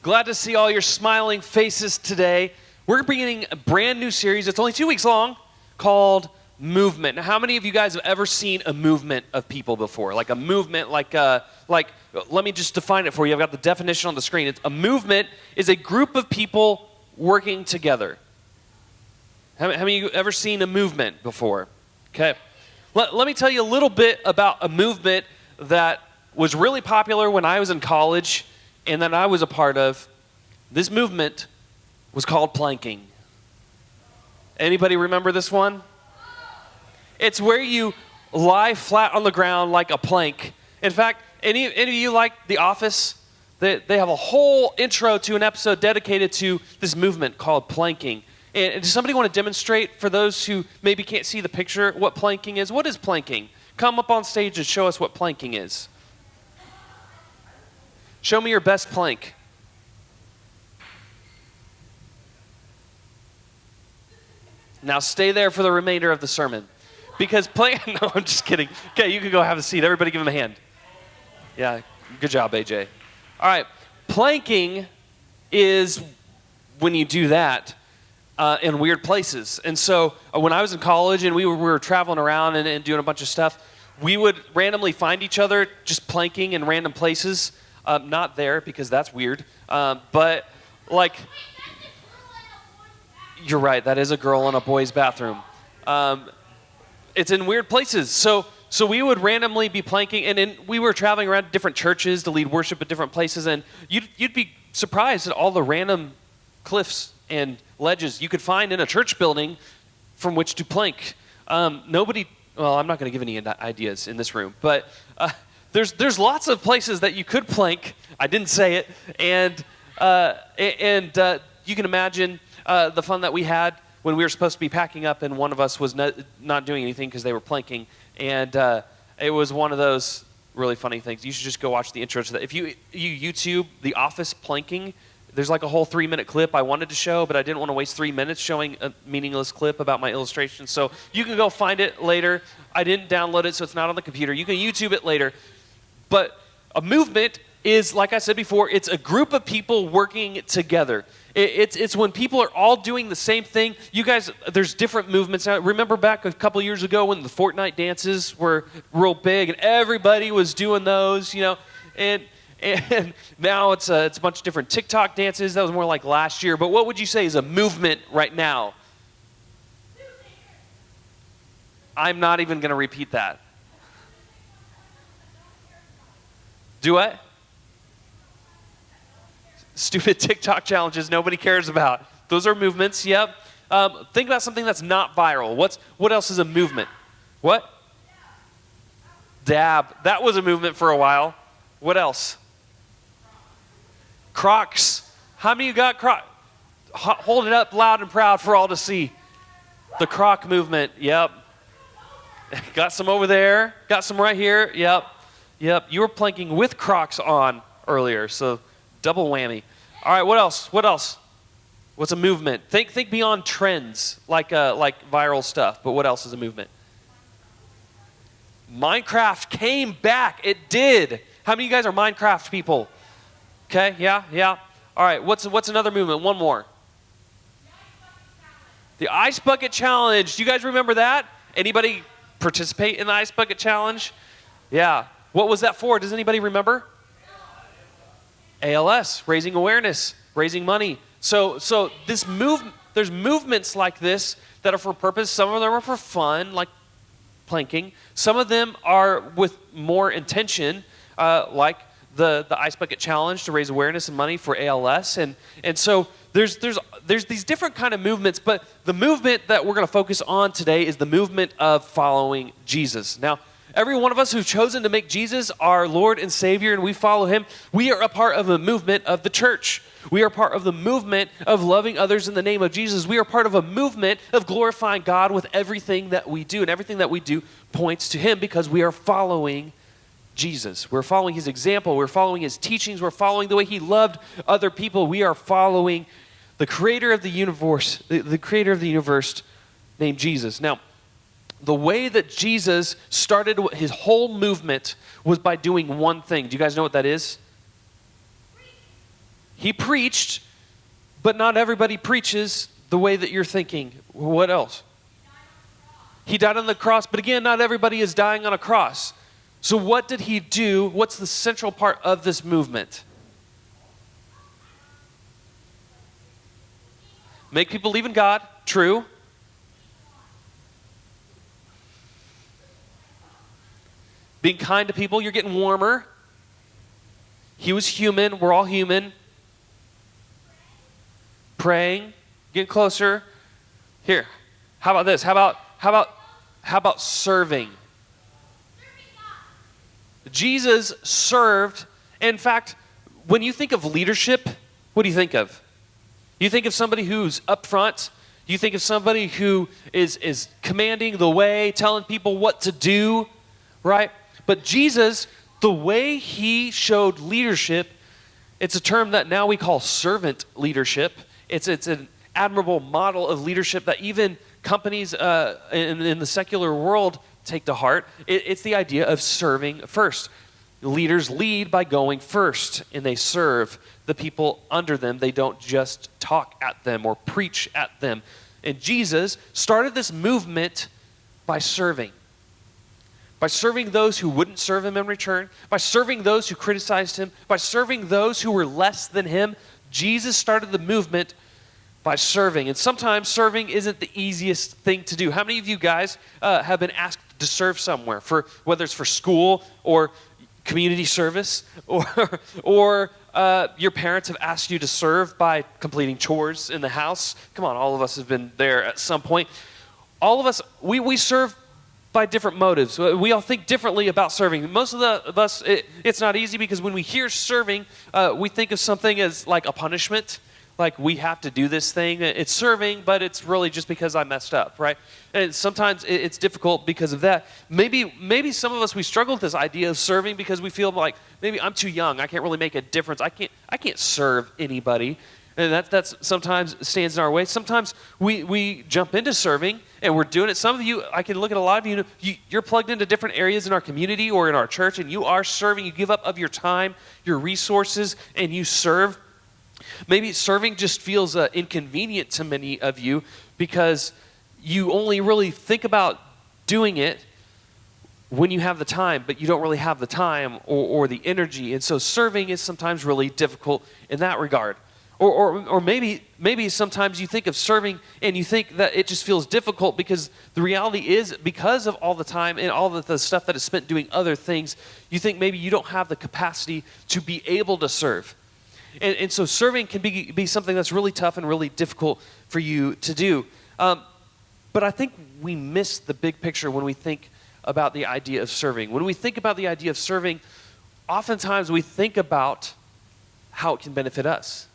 Glad to see all your smiling faces today. We're beginning a brand new series. It's only 2 weeks long, called Movement. Now, how many of you guys have ever seen a movement of people before? Like a movement, like let me just define it for you. I've got the definition on the screen. A movement is a group of people working together. How many of you ever seen a movement before? Okay. Let me tell you a little bit about a movement that was really popular when I was in college and that I was a part of. This movement was called planking. Anybody remember this one? It's where you lie flat on the ground like a plank. In fact, any of you like The Office? They have a whole intro to an episode dedicated to this movement called planking. And does somebody want to demonstrate for those who maybe can't see the picture what planking is? What is planking? Come up on stage and show us what planking is. Show me your best plank. Now stay there for the remainder of the sermon. Because no, I'm just kidding. Okay, you can go have a seat. Everybody give him a hand. Yeah, good job, AJ. All right, planking is when you do that in weird places. And so when I was in college and we were traveling around and doing a bunch of stuff, we would randomly find each other just planking in random places. Not there, because that's weird. But, like, you're right, that is a girl in a boy's bathroom. It's in weird places. So we would randomly be planking, and then we were traveling around different churches to lead worship at different places, and you'd be surprised at all the random cliffs and ledges you could find in a church building from which to plank. I'm not going to give any ideas in this room, but there's lots of places that you could plank. I didn't say it, and you can imagine the fun that we had when we were supposed to be packing up, and one of us was not doing anything because they were planking, and it was one of those really funny things. You should just go watch the intro to that. If you YouTube The Office planking, there's like a whole 3-minute clip I wanted to show, but I didn't want to waste 3 minutes showing a meaningless clip about my illustration. So you can go find it later. I didn't download it, so it's not on the computer. You can YouTube it later. But a movement is, like I said before, it's a group of people working together. It's when people are all doing the same thing. You guys, there's different movements. Now, remember back a couple years ago when the Fortnite dances were real big and everybody was doing those, and now it's a bunch of different TikTok dances. That was more like last year. But what would you say is a movement right now? I'm not even going to repeat that. Do what? Stupid TikTok challenges nobody cares about. Those are movements, yep. Think about something that's not viral. What else is a movement? What? Dab. That was a movement for a while. What else? Crocs. How many of you got Crocs? Hold it up loud and proud for all to see. The Croc movement, yep. Got some over there. Got some right here, yep. Yep, you were planking with Crocs on earlier, so double whammy. All right, what else? What's a movement? Think beyond trends, like viral stuff, but what else is a movement? Minecraft came back. It did. How many of you guys are Minecraft people? Okay, yeah. All right, what's another movement? One more. The Ice Bucket Challenge. Do you guys remember that? Anybody participate in the Ice Bucket Challenge? Yeah. What was that for? Does anybody remember? ALS, raising awareness, raising money. So there's movements like this that are for purpose. Some of them are for fun, like planking. Some of them are with more intention, like the Ice Bucket Challenge to raise awareness and money for ALS. And so there's these different kind of movements, but the movement that we're going to focus on today is the movement of following Jesus. Now, every one of us who've chosen to make Jesus our Lord and Savior and we follow him, we are a part of the movement of the church. We are part of the movement of loving others in the name of Jesus. We are part of a movement of glorifying God with everything that we do, and everything that we do points to him because we are following Jesus. We're following his example. We're following his teachings. We're following the way he loved other people. We are following the creator of the universe, the creator of the universe named Jesus. Now, the way that Jesus started his whole movement was by doing one thing. Do you guys know what that is? He preached, but not everybody preaches the way that you're thinking. What else? He died on the cross, but again, not everybody is dying on a cross. So what did he do? What's the central part of this movement? Make people believe in God, true. Being kind to people, you're getting warmer. He was human, we're all human. Praying, getting closer. Here, how about this? How about serving? Jesus served. In fact, when you think of leadership, what do you think of? You think of somebody who's up front. You think of somebody who is commanding the way, telling people what to do, right? But Jesus, the way he showed leadership, it's a term that now we call servant leadership. It's an admirable model of leadership that even companies in the secular world take to heart. It's the idea of serving first. Leaders lead by going first, and they serve the people under them. They don't just talk at them or preach at them. And Jesus started this movement by serving. By serving those who wouldn't serve him in return, by serving those who criticized him, by serving those who were less than him. Jesus started the movement by serving. And sometimes serving isn't the easiest thing to do. How many of you guys have been asked to serve somewhere, for whether it's for school or community service, or your parents have asked you to serve by completing chores in the house? Come on, all of us have been there at some point. All of us, we serve by different motives. We all think differently about serving. Most of us, it's not easy because when we hear serving, we think of something as like a punishment. Like we have to do this thing. It's serving, but it's really just because I messed up, right? And sometimes it's difficult because of that. Maybe some of us, we struggle with this idea of serving because we feel like maybe I'm too young. I can't really make a difference. I can't serve anybody. And that's sometimes stands in our way. Sometimes we jump into serving and we're doing it. Some of you, I can look at a lot of you, you're plugged into different areas in our community or in our church, and you are serving. You give up of your time, your resources, and you serve. Maybe serving just feels inconvenient to many of you because you only really think about doing it when you have the time, but you don't really have the time or the energy. And so serving is sometimes really difficult in that regard. Or maybe sometimes you think of serving and you think that it just feels difficult because the reality is because of all the time and all the stuff that is spent doing other things, you think maybe you don't have the capacity to be able to serve. And so serving can be something that's really tough and really difficult for you to do. But I think we miss the big picture when we think about the idea of serving. When we think about the idea of serving, oftentimes we think about how it can benefit us.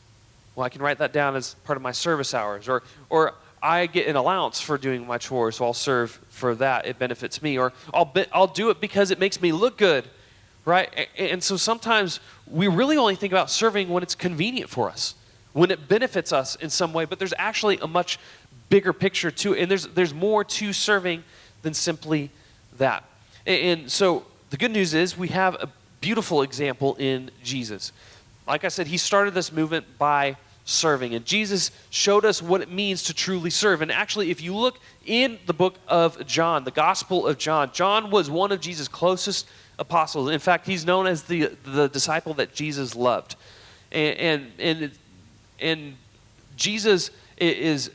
Well, I can write that down as part of my service hours. Or I get an allowance for doing my chores, so I'll serve for that. It benefits me. Or I'll do it because it makes me look good. Right? And so sometimes we really only think about serving when it's convenient for us, when it benefits us in some way, but there's actually a much bigger picture to it, and there's more to serving than simply that. And so the good news is we have a beautiful example in Jesus. Like I said, he started this movement by serving, and Jesus showed us what it means to truly serve. And actually, if you look in the book of John, the Gospel of John, John was one of Jesus' closest apostles. In fact, he's known as the disciple that Jesus loved. And Jesus is,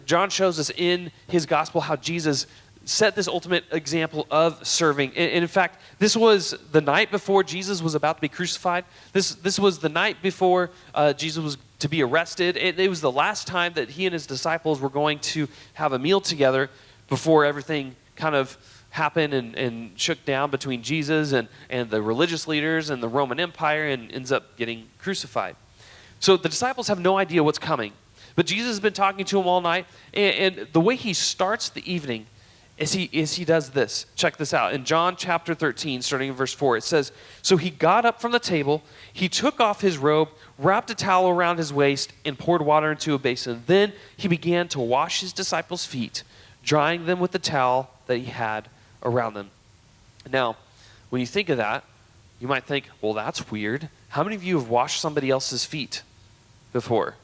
John shows us in his gospel how Jesus set this ultimate example of serving. And in fact, this was the night before Jesus was about to be crucified. This was the night before Jesus was to be arrested. It was the last time that he and his disciples were going to have a meal together before everything kind of happened and shook down between Jesus and the religious leaders and the Roman Empire and ends up getting crucified. So the disciples have no idea what's coming. But Jesus has been talking to them all night. And the way he starts the evening is he does this. Check this out. In John chapter 13, starting in verse 4, it says, "So he got up from the table, he took off his robe, wrapped a towel around his waist, and poured water into a basin. Then he began to wash his disciples' feet, drying them with the towel that he had around them." Now, when you think of that, you might think, well, that's weird. How many of you have washed somebody else's feet? before?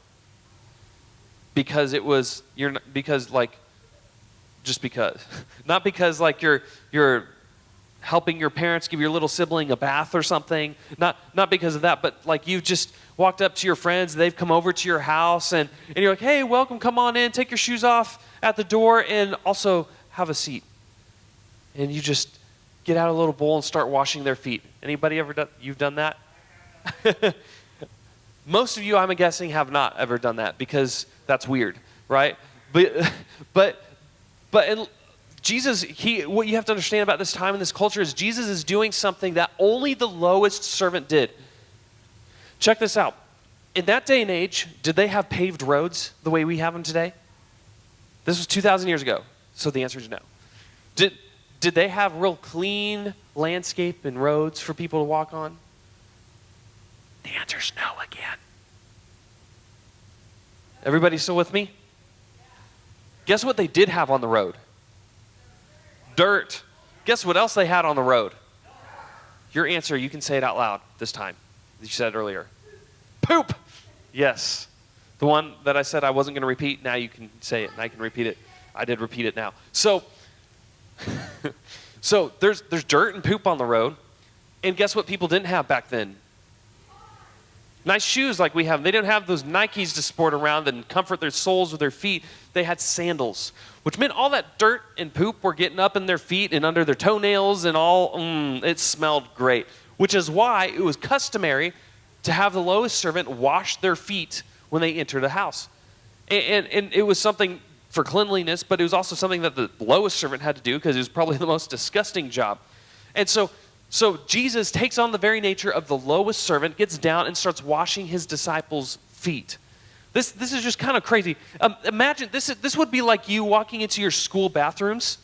Because it was, because like, just because. Not because like you're helping your parents give your little sibling a bath or something. Not because of that, but like you've just walked up to your friends, they've come over to your house, and you're like, hey, welcome, come on in, take your shoes off at the door, and also have a seat. And you just get out a little bowl and start washing their feet. Anybody ever done, you've done that? Most of you, I'm guessing, have not ever done that because that's weird, right? But in Jesus, what you have to understand about this time and this culture is Jesus is doing something that only the lowest servant did. Check this out. In that day and age, did they have paved roads the way we have them today? This was 2,000 years ago, so the answer is no. Did they have real clean landscape and roads for people to walk on? The answer is no again. Everybody still with me? Guess what they did have on the road? Dirt. Guess what else they had on the road? Your answer, you can say it out loud this time. You said it earlier. Poop. Yes. The one that I said I wasn't going to repeat, now you can say it, and I can repeat it. I did repeat it now. So there's dirt and poop on the road, and guess what people didn't have back then? Nice shoes like we have. They didn't have those Nikes to sport around and comfort their soles with their feet. They had sandals, which meant all that dirt and poop were getting up in their feet and under their toenails and all, it smelled great. Which is why it was customary to have the lowest servant wash their feet when they entered a house. And it was something for cleanliness, but it was also something that the lowest servant had to do because it was probably the most disgusting job. And so Jesus takes on the very nature of the lowest servant, gets down and starts washing his disciples' feet. This is just kind of crazy. Imagine, this would be like you walking into your school bathrooms,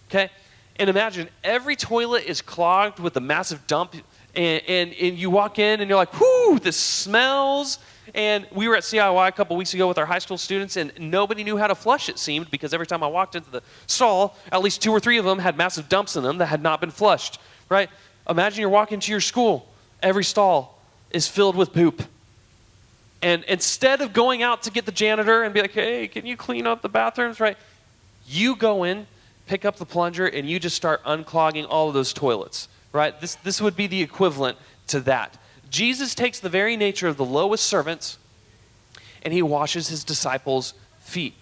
okay? And imagine every toilet is clogged with a massive dump, and you walk in and you're like, whoo, this smells. And we were at CIY a couple weeks ago with our high school students, and nobody knew how to flush, it seemed, because every time I walked into the stall, at least 2 or 3 of them had massive dumps in them that had not been flushed, right? Imagine you're walking to your school. Every stall is filled with poop. And instead of going out to get the janitor and be like, hey, can you clean up the bathrooms, right? You go in, pick up the plunger, and you just start unclogging all of those toilets, right? This would be the equivalent to that. Jesus takes the very nature of the lowest servants, and he washes his disciples' feet.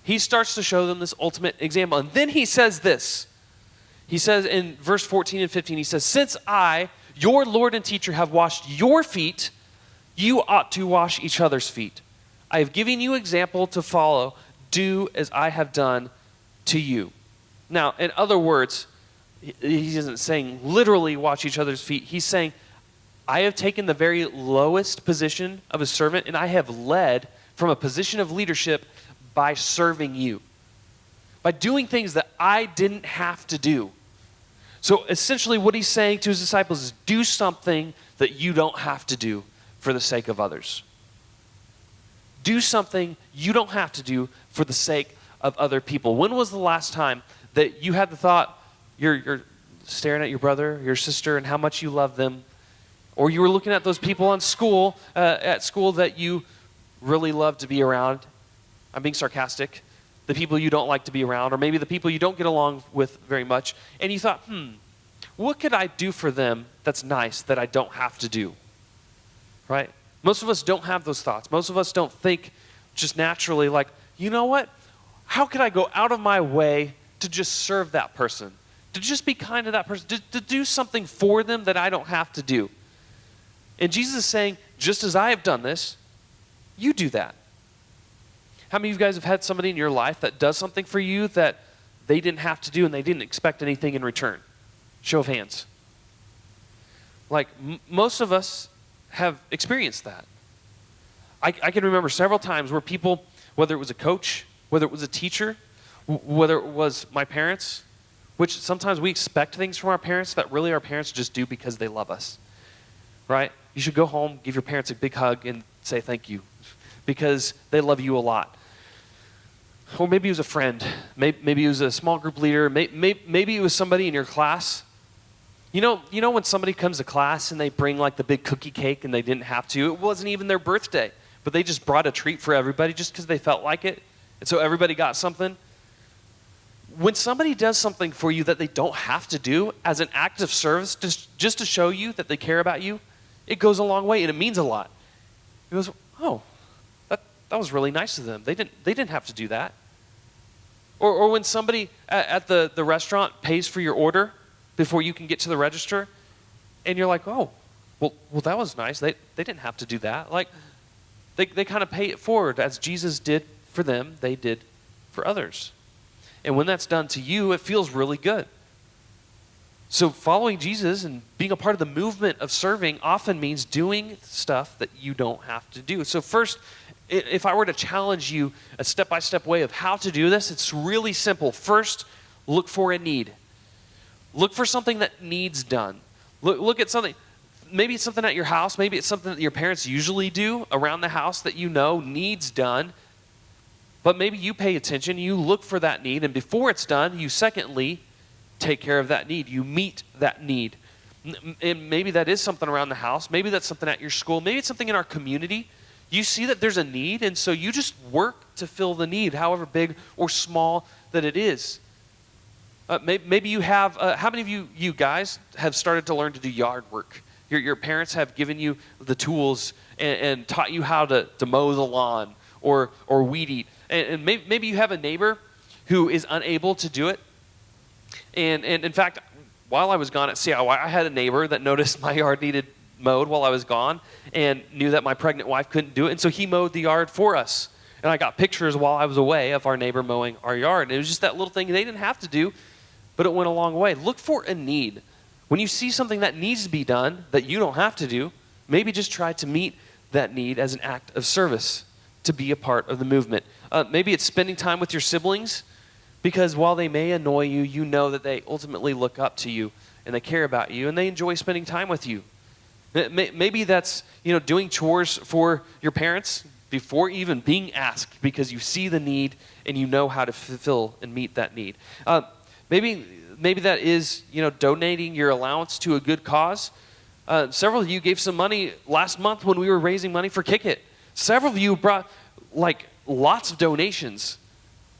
He starts to show them this ultimate example. And then he says this. He says in verse 14 and 15, he says, since I, your Lord and teacher, have washed your feet, you ought to wash each other's feet. I have given you example to follow. Do as I have done to you. Now, in other words, he isn't saying literally wash each other's feet. He's saying, I have taken the very lowest position of a servant, and I have led from a position of leadership by serving you, by doing things that I didn't have to do. So essentially what he's saying to his disciples is do something that you don't have to do for the sake of others. Do something you don't have to do for the sake of other people. When was the last time that you had the thought, you're staring at your brother, your sister, and how much you love them, or you were looking at those people at school that you really love to be around? I'm being sarcastic. The people you don't like to be around, or maybe the people you don't get along with very much, and you thought, what could I do for them that's nice that I don't have to do? Right? Most of us don't have those thoughts. Most of us don't think just naturally like, you know what? How could I go out of my way to just serve that person? To just be kind to that person? To do something for them that I don't have to do? And Jesus is saying, just as I have done this, you do that. How many of you guys have had somebody in your life that does something for you that they didn't have to do and they didn't expect anything in return? Show of hands. Like, most of us have experienced that. I can remember several times where people, whether it was a coach, whether it was a teacher, whether it was my parents, which sometimes we expect things from our parents that really our parents just do because they love us, right? You should go home, give your parents a big hug, and say thank you because they love you a lot. Or maybe it was a friend. Maybe it was a small group leader. Maybe it was somebody in your class. You know when somebody comes to class and they bring like the big cookie cake and they didn't have to? It wasn't even their birthday, but they just brought a treat for everybody just because they felt like it. And so everybody got something. When somebody does something for you that they don't have to do as an act of service, just to show you that they care about you, it goes a long way and it means a lot. It goes, oh, that was really nice of them. They didn't have to do that. Or when somebody at the restaurant pays for your order before you can get to the register, and you're like, oh, well that was nice. They didn't have to do that. Like, they kind of pay it forward as Jesus did for them, they did for others. And when that's done to you, it feels really good. So following Jesus and being a part of the movement of serving often means doing stuff that you don't have to do. So first, if I were to challenge you a step-by-step way of how to do this, it's really simple. First, look for a need. Look for something that needs done. Look at something. Maybe it's something at your house. Maybe it's something that your parents usually do around the house that you know needs done. But maybe you pay attention, you look for that need, and before it's done, you secondly take care of that need. You meet that need. And maybe that is something around the house. Maybe that's something at your school. Maybe it's something in our community. You see that there's a need, and so you just work to fill the need, however big or small that it is. Maybe you have, how many of you guys have started to learn to do yard work? Your parents have given you the tools and taught you how to mow the lawn or weed eat. And maybe you have a neighbor who is unable to do it. And in fact, while I was gone at CIY, I had a neighbor that noticed my yard needed mowed while I was gone and knew that my pregnant wife couldn't do it. And so he mowed the yard for us. And I got pictures while I was away of our neighbor mowing our yard. And it was just that little thing they didn't have to do, but it went a long way. Look for a need. When you see something that needs to be done that you don't have to do, maybe just try to meet that need as an act of service to be a part of the movement. Maybe it's spending time with your siblings, because while they may annoy you, you know that they ultimately look up to you and they care about you and they enjoy spending time with you. Maybe that's doing chores for your parents before even being asked, because you see the need and you know how to fulfill and meet that need. Maybe that is donating your allowance to a good cause. Several of you gave some money last month when we were raising money for Kick It. Several of you brought lots of donations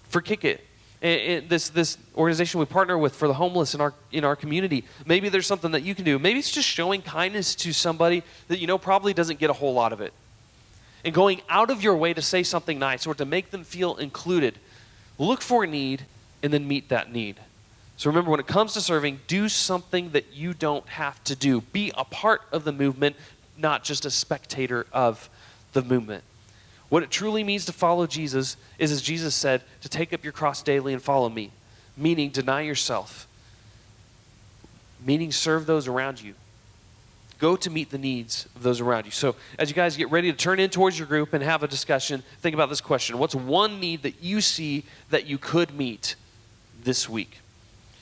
for Kick It. And this organization we partner with for the homeless in our community. Maybe there's something that you can do. Maybe it's just showing kindness to somebody that probably doesn't get a whole lot of it. And going out of your way to say something nice or to make them feel included. Look for a need and then meet that need. So remember, when it comes to serving, do something that you don't have to do. Be a part of the movement, not just a spectator of the movement. What it truly means to follow Jesus is, as Jesus said, to take up your cross daily and follow me. Meaning, deny yourself. Meaning, serve those around you. Go to meet the needs of those around you. So as you guys get ready to turn in towards your group and have a discussion, think about this question. What's one need that you see that you could meet this week?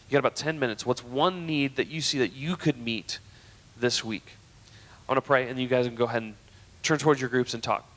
You got about 10 minutes. What's one need that you see that you could meet this week? I want to pray, and you guys can go ahead and turn towards your groups and talk.